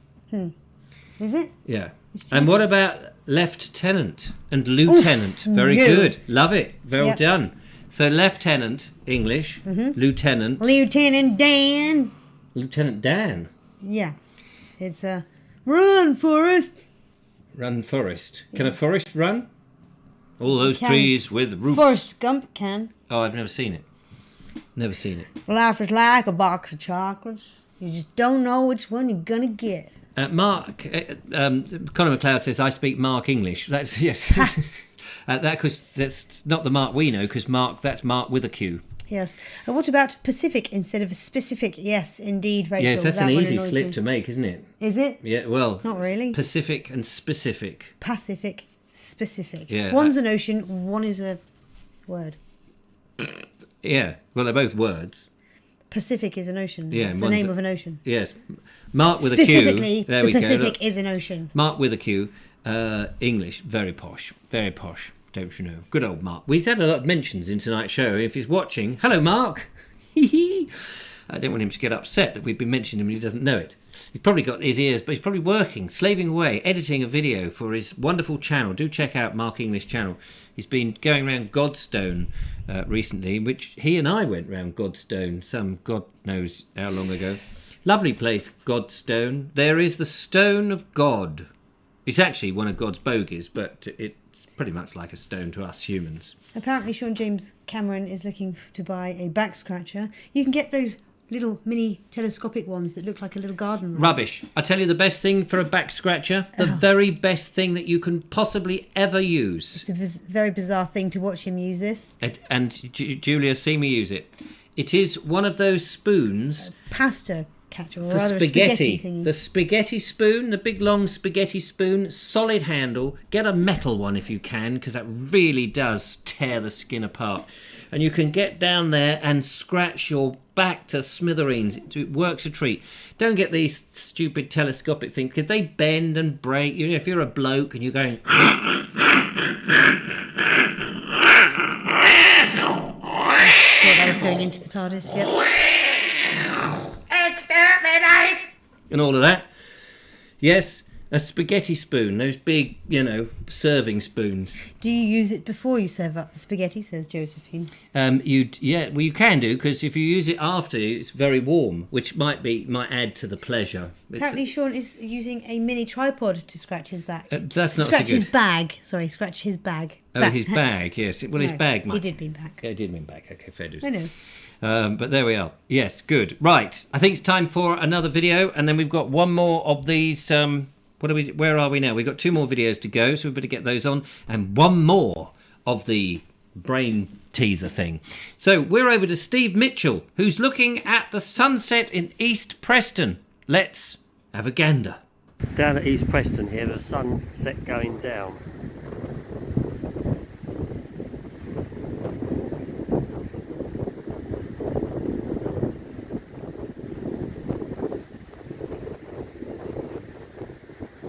Is it? Yeah. And what about lieutenant and lieutenant? Very no. good. Love it. Well Yep. done. So lieutenant, English. Lieutenant. Lieutenant Dan. Lieutenant Dan. Yeah. It's run, Forrest. Run forest. Can a forest run? All those can. trees with roots. Forrest Gump can. Oh, I've never seen it. Never seen it. Life is like a box of chocolates. You just don't know which one you're gonna get. Mark, Conor McLeod says, I speak Mark English. That's, yes. That's not the Mark we know, because that's Mark with a Q. Yes. And what about Pacific instead of specific? Yes, indeed, Rachel. Yes, that's that an one easy annoys slip me. to make, isn't it? Is it? Yeah, well. Not really. Pacific and specific. Pacific, specific. Yeah, One's an ocean, one is a word. Yeah, well, they're both words. Pacific is an ocean. Yeah, It's the one's name of an ocean. Yes. Mark with a Q. Specifically, There the we go. Pacific Look. is an ocean. Mark with a Q. English. Very posh. Very posh. Don't you know? Good old Mark. We've had a lot of mentions in tonight's show. If he's watching, hello, Mark. I don't want him to get upset that we've been mentioning him and he doesn't know it. He's probably got his ears, but he's probably working, slaving away, editing a video for his wonderful channel. Do check out Mark English channel. He's been going around Godstone recently, which he and I went round Godstone some God knows how long ago. Lovely place, Godstone. There is the Stone of God. It's actually one of God's bogies, but it's pretty much like a stone to us humans. Apparently, Sean James Cameron is looking to buy a back scratcher. You can get those little mini telescopic ones that look like a little garden rug. Rubbish. I tell you the best thing for a back scratcher, the very best thing that you can possibly ever use. It's a very bizarre thing to watch him use this. And Julia, see me use it. It is one of those spoons Pasta catcher, or for rather spaghetti. a spaghetti thingy. The spaghetti spoon, the big long spaghetti spoon, solid handle. Get a metal one if you can, because that really does tear the skin apart. And you can get down there and scratch your back to smithereens. It works a treat. Don't get these stupid telescopic things, because they bend and break. You know, if you're a bloke and you're going... Yeah, that was going into the TARDIS, yep. Exterminate! And all of that. Yes, a spaghetti spoon. Those big, serving spoons. Do you use it before you serve up the spaghetti, says Josephine? You can do, because if you use it after, it's very warm, which might add to the pleasure. Apparently Sean is using a mini tripod to scratch his back. That's not scratch so his good. bag. Sorry, scratch his bag. Oh, his bag, yes. Well, his No, bag might... He did mean back. Yeah, it did mean back. Okay, fair dues. I know. But there we are. Yes, good. Right, I think it's time for another video, and then we've got one more of these... Where are we now? We've got 2 more videos to go, so we better get those on. And one more of the brain teaser thing. So we're over to Steve Mitchell, who's looking at the sunset in East Preston. Let's have a gander. Down at East Preston here, the sunset going down.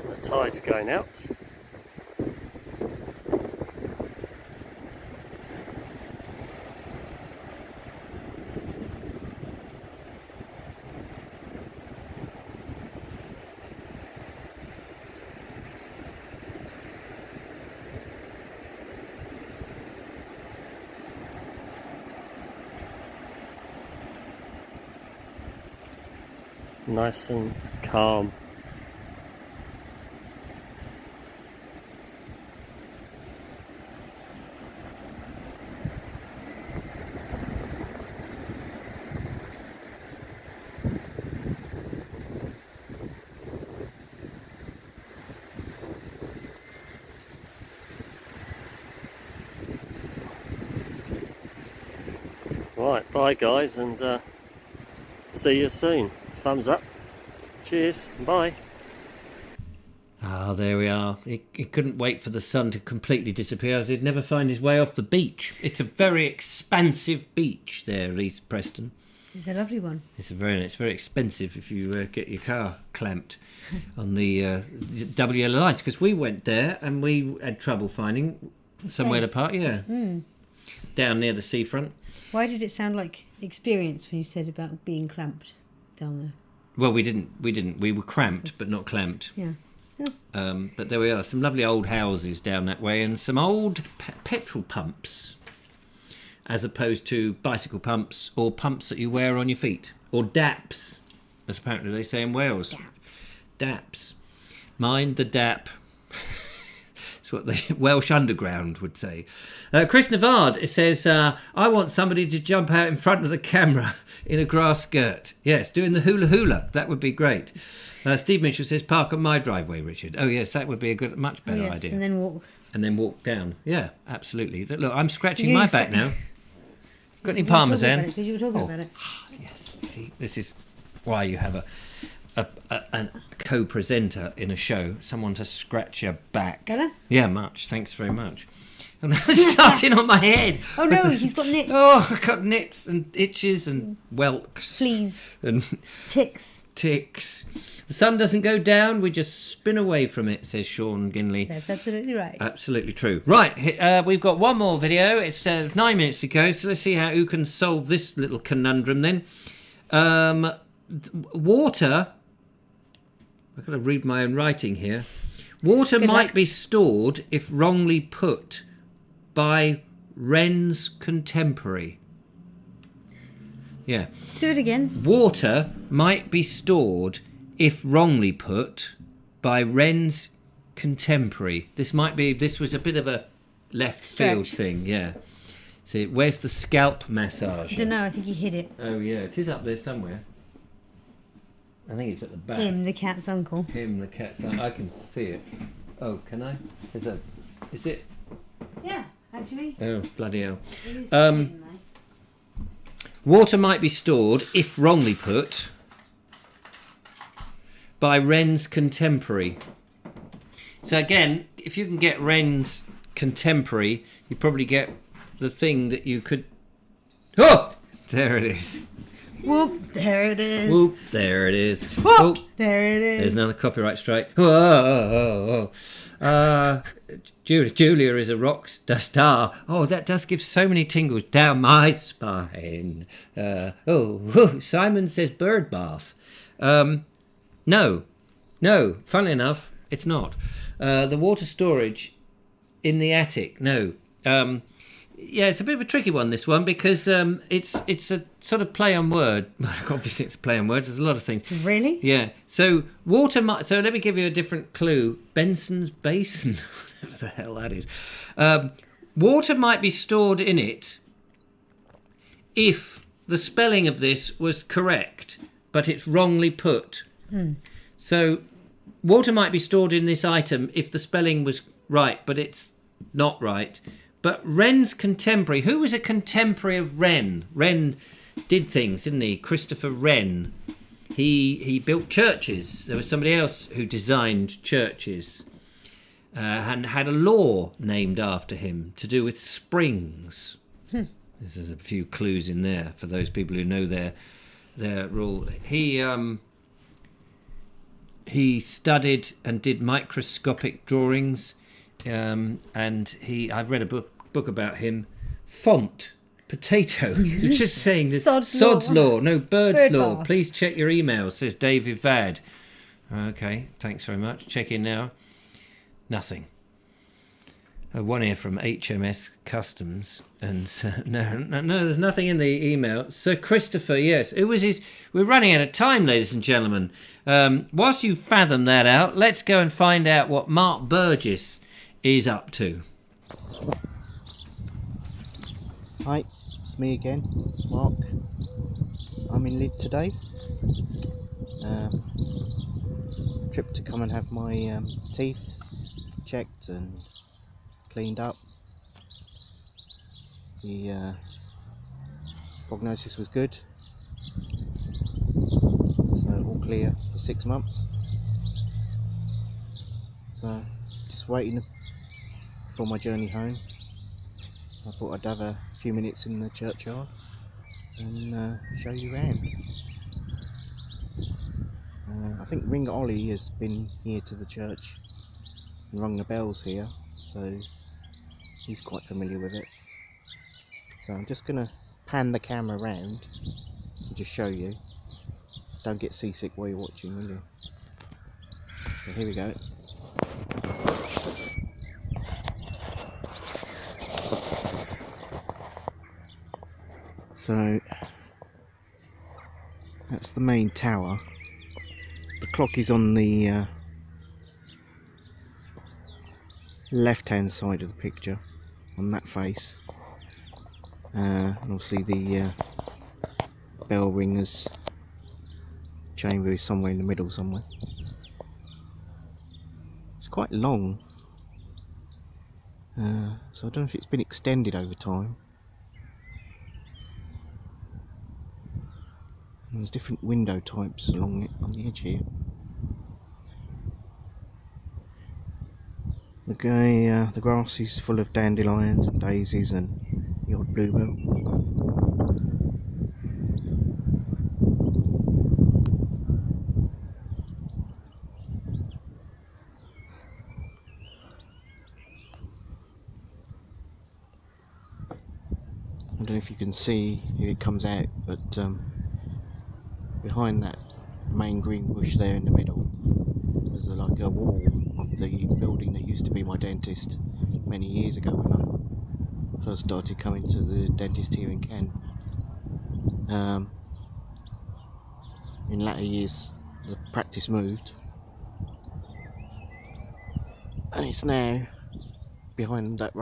The tide's going out. Nice and calm. Right, bye guys, and see you soon. Thumbs up. Cheers. Bye. Ah, there we are. He couldn't wait for the sun to completely disappear, as he'd never find his way off the beach. It's a very expansive beach there, East Preston. It's a lovely one. It's very expensive if you get your car clamped on the double yellow lines, because we went there and we had trouble finding somewhere to park. Yeah, down near the seafront. Why did it sound like experience when you said about being clamped down there? Well, we didn't. We were cramped, but not clamped. Yeah. But there we are. Some lovely old houses down that way, and some old petrol pumps, as opposed to bicycle pumps or pumps that you wear on your feet, or daps, as apparently they say in Wales. Daps. Mind the dap. That's what the Welsh Underground would say. Chris Navard says, I want somebody to jump out in front of the camera in a grass skirt. Yes, doing the hula hula. That would be great. Steve Mitchell says, park on my driveway, Richard. Oh, yes, that would be a much better idea. And then walk. And then walk down. Yeah, absolutely. Look, I'm scratching my back now. Got any parmesan? Because you were talking about it. Yes. See, this is why you have a co-presenter in a show. Someone to scratch your back. Better? Yeah, much. Thanks very much. And it's starting on my head. Oh no, he's got nits. Oh, I've got nits and itches and whelks. Fleas. And ticks. The sun doesn't go down, we just spin away from it, says Sean Ginley. That's absolutely right. Absolutely true. Right, we've got one more video. It's 9 minutes ago, so let's see who can solve this little conundrum then. Water, I've got to read my own writing here. Water might be stored if wrongly put by Wren's contemporary. Yeah. Do it again. Water might be stored if wrongly put by Wren's contemporary. This was a bit of a left field thing, yeah. See, where's the scalp massage? I don't know, I think he hid it. Oh yeah, it is up there somewhere. I think it's at the back. Him, the cat's uncle. Him, the cat's uncle. I can see it. Oh, can I? Is it? Yeah, actually. Oh, bloody hell. It is hidden, though. Water might be stored, if wrongly put, by Wren's contemporary. So again, if you can get Wren's contemporary, you probably get the thing that you could... Oh! There it is. Whoop, there it is. Whoop, there it is. Whoop, oh, there it is. There's another copyright strike. Whoa, Julia is a rock star. Oh, that does give so many tingles down my spine. Simon says bird bath. No, funnily enough, it's not. The water storage in the attic, no. Yeah, it's a bit of a tricky one, this one, because it's a sort of play on word. Obviously, it's a play on words. There's a lot of things. Really? Yeah. So so let me give you a different clue. Benson's Basin. Whatever the hell that is. Water might be stored in it if the spelling of this was correct, but it's wrongly put. So water might be stored in this item if the spelling was right, but it's not right. But Wren's contemporary, who was a contemporary of Wren? Wren did things, didn't he? Christopher Wren. He built churches. There was somebody else who designed churches and had a law named after him to do with springs. There's a few clues in there for those people who know their rule. He studied and did microscopic drawings, and I've read a book about him. Font potato. You're just saying this. Sod's law. No, bird's law. Bath. Please check your email, says David Vad. Okay, thanks very much. Check in now. Nothing. One here from HMS Customs, and no, there's nothing in the email. Sir Christopher, yes, it was his. We're running out of time, ladies and gentlemen. Whilst you fathom that out, let's go and find out what Mark Burgess is up to. Hi, it's me again, Mark. I'm in Lyd today. Trip to come and have my teeth checked and cleaned up. The prognosis was good, so all clear for 6 months. So, just waiting for my journey home. I thought I'd have a few minutes in the churchyard and show you around. I think Ring Ollie has been here to the church and rung the bells here, so he's quite familiar with it. So I'm just going to pan the camera around and just show you. Don't get seasick while you're watching, will you? So here we go. So that's the main tower. The clock is on the left hand side of the picture, on that face, and obviously the bell ringer's chamber is somewhere in the middle somewhere. It's quite long, so I don't know if it's been extended over time. And there's different window types along it on the edge here. The grass is full of dandelions and daisies and the odd bluebell. I don't know if you can see if it comes out, but behind that main green bush there in the middle, there's like a wall of the building that used to be my dentist many years ago when I first started coming to the dentist here in Kent. In latter years the practice moved, and it's now behind that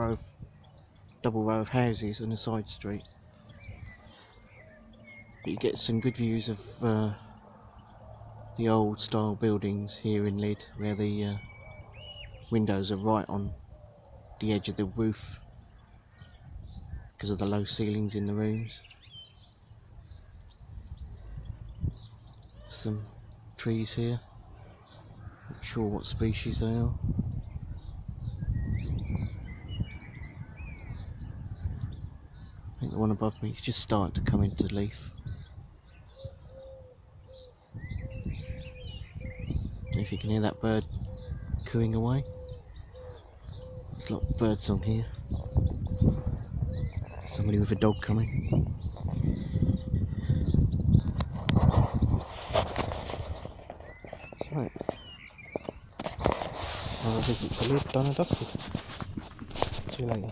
double row of houses on a side street. But you get some good views of the old style buildings here in Lydd, where the windows are right on the edge of the roof because of the low ceilings in the rooms. Some trees here, not sure what species they are. I think the one above me is just starting to come into leaf. Don't know if you can hear that bird cooing away. There's a lot of birdsong here. Somebody with a dog coming. That's right. I'll visit to Lydd, done and dusted. See you later.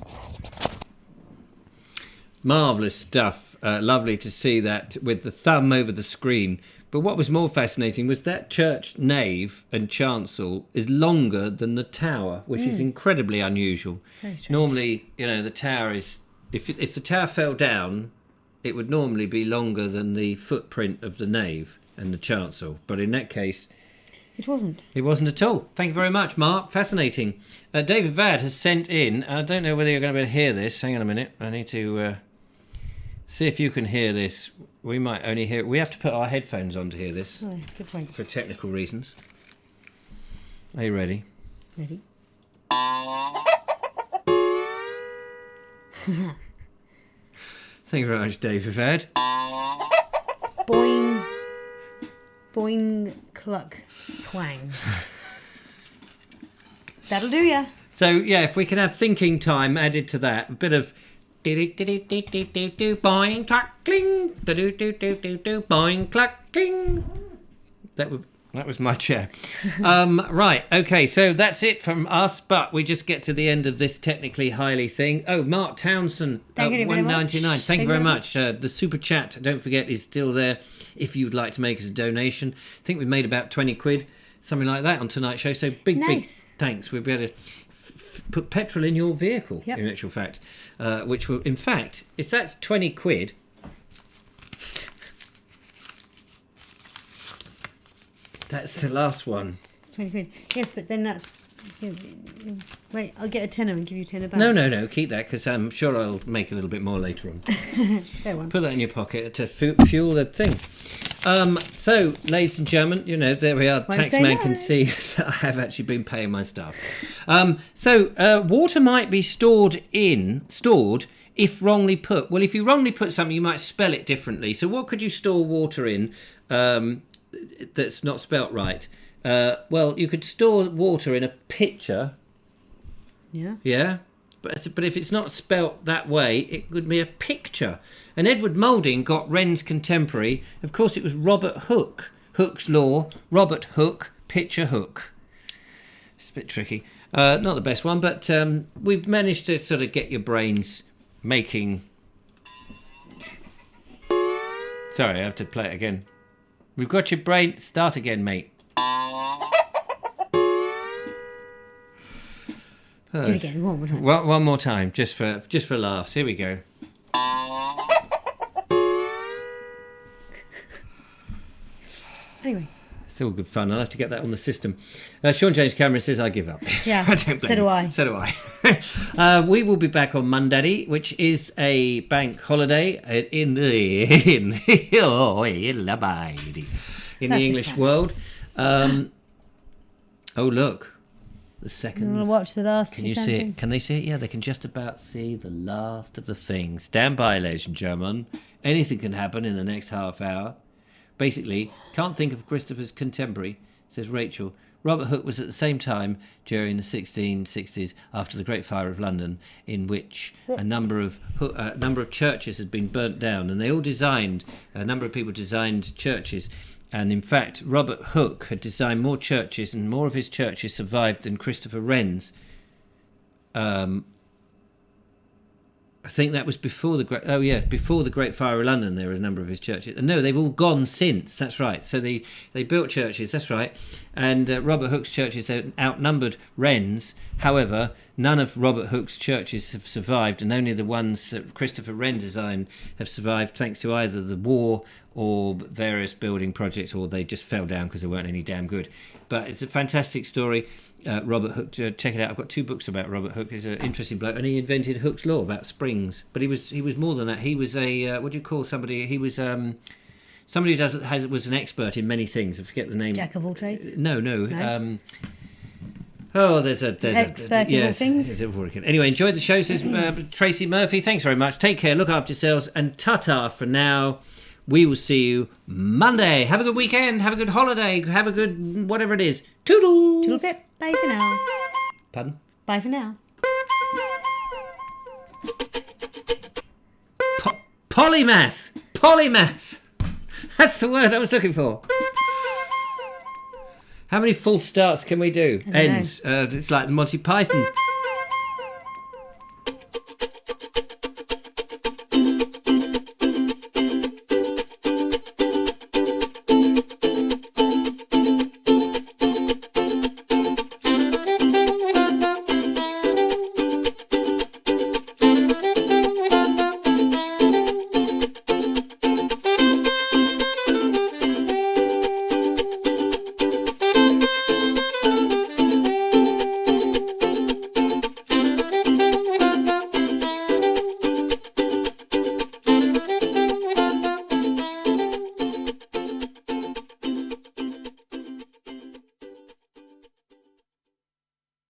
Marvellous stuff. Lovely to see that with the thumb over the screen. But what was more fascinating was that church nave and chancel is longer than the tower, which is incredibly unusual. Normally, you know, the tower is... If the tower fell down, it would normally be longer than the footprint of the nave and the chancel. But in that case... It wasn't. It wasn't at all. Thank you very much, Mark. Fascinating. David Vad has sent in... I don't know whether you're going to be able to hear this. Hang on a minute. I need to... see if you can hear this. We might only hear... We have to put our headphones on to hear this. Oh, good point. For technical reasons. Are you ready? Ready? Thank you very much, David Vad. Boing. Boing, cluck, twang. That'll do ya. So, yeah, if we can have thinking time added to that, a bit of... Boing, clack, cling. Boing, clack, cling. That was my chair. Right, okay, so that's it from us, but we just get to the end of this technically highly thing. Oh, Mark Townsend, Thank you very much. $1.99. Thank you very much. The super chat, don't forget, is still there if you'd like to make us a donation. I think we've made about 20 quid, something like that on tonight's show. So big thanks. We'll be able to put petrol in your vehicle, in actual fact, which will, in fact, if that's 20 quid, that's the last one. It's 20 quid. Yes, but then that's... Wait, I'll get a tenner and give you 10 back. No, keep that, because I'm sure I'll make a little bit more later on. Fair one. Put that in your pocket to fuel the thing. So, ladies and gentlemen, you know, there we are. Won't say Taxman no. can see that I have actually been paying my staff. Water might be stored if wrongly put. Well, if you wrongly put something, you might spell it differently. So what could you store water in that's not spelt right? Well, you could store water in a pitcher. Yeah. Yeah, but if it's not spelt that way, it could be a picture. And Edward Moulding got Wren's contemporary. Of course, it was Robert Hooke. Hooke's Law, Robert Hooke, picture hook. It's a bit tricky. Not the best one, but we've managed to sort of get your brains making... Sorry, I have to play it again. We've got your brain... Start again, mate. Do it again, one more time. One more time, just for laughs. Here we go. Anyway. It's all good fun. I'll have to get that on the system. Sean James Cameron says, I give up. Yeah, I don't blame so do you. I. So do I. We will be back on Monday, which is a bank holiday in the English world. Oh, look. The seconds. You want to watch the last? Can you see it? Can they see it? Yeah, they can just about see the last of the thing. Stand by, ladies and gentlemen. Anything can happen in the next half hour. Basically, can't think of Christopher's contemporary, says Rachel. Robert Hooke was at the same time during the 1660s, after the Great Fire of London, in which a number of churches had been burnt down, and they all designed. A number of people designed churches. And in fact, Robert Hooke had designed more churches, and more of his churches survived than Christopher Wren's. I think that was before the Great Fire of London. There was a number of his churches. No, they've all gone since. That's right. So they built churches. That's right. And Robert Hooke's churches, they outnumbered Wren's. However, none of Robert Hooke's churches have survived, and only the ones that Christopher Wren designed have survived, thanks to either the war or various building projects, or they just fell down because they weren't any damn good. But it's a fantastic story. Robert Hooke, check it out. I've got 2 books about Robert Hooke. He's an interesting bloke, and he invented Hooke's Law about springs. But he was more than that. He was a what do you call somebody? He was somebody who was an expert in many things. I forget the name. Jack of all trades. No. There's expert in all things. Anyway, enjoyed the show, says Tracy Murphy. Thanks very much. Take care. Look after yourselves, and ta-ta for now. We will see you Monday. Have a good weekend. Have a good holiday. Have a good whatever it is. Toodles. Toodle pip. Bye for now. Pardon? Bye for now. Polymath. That's the word I was looking for. How many full starts can we do? Ends. It's like Monty Python.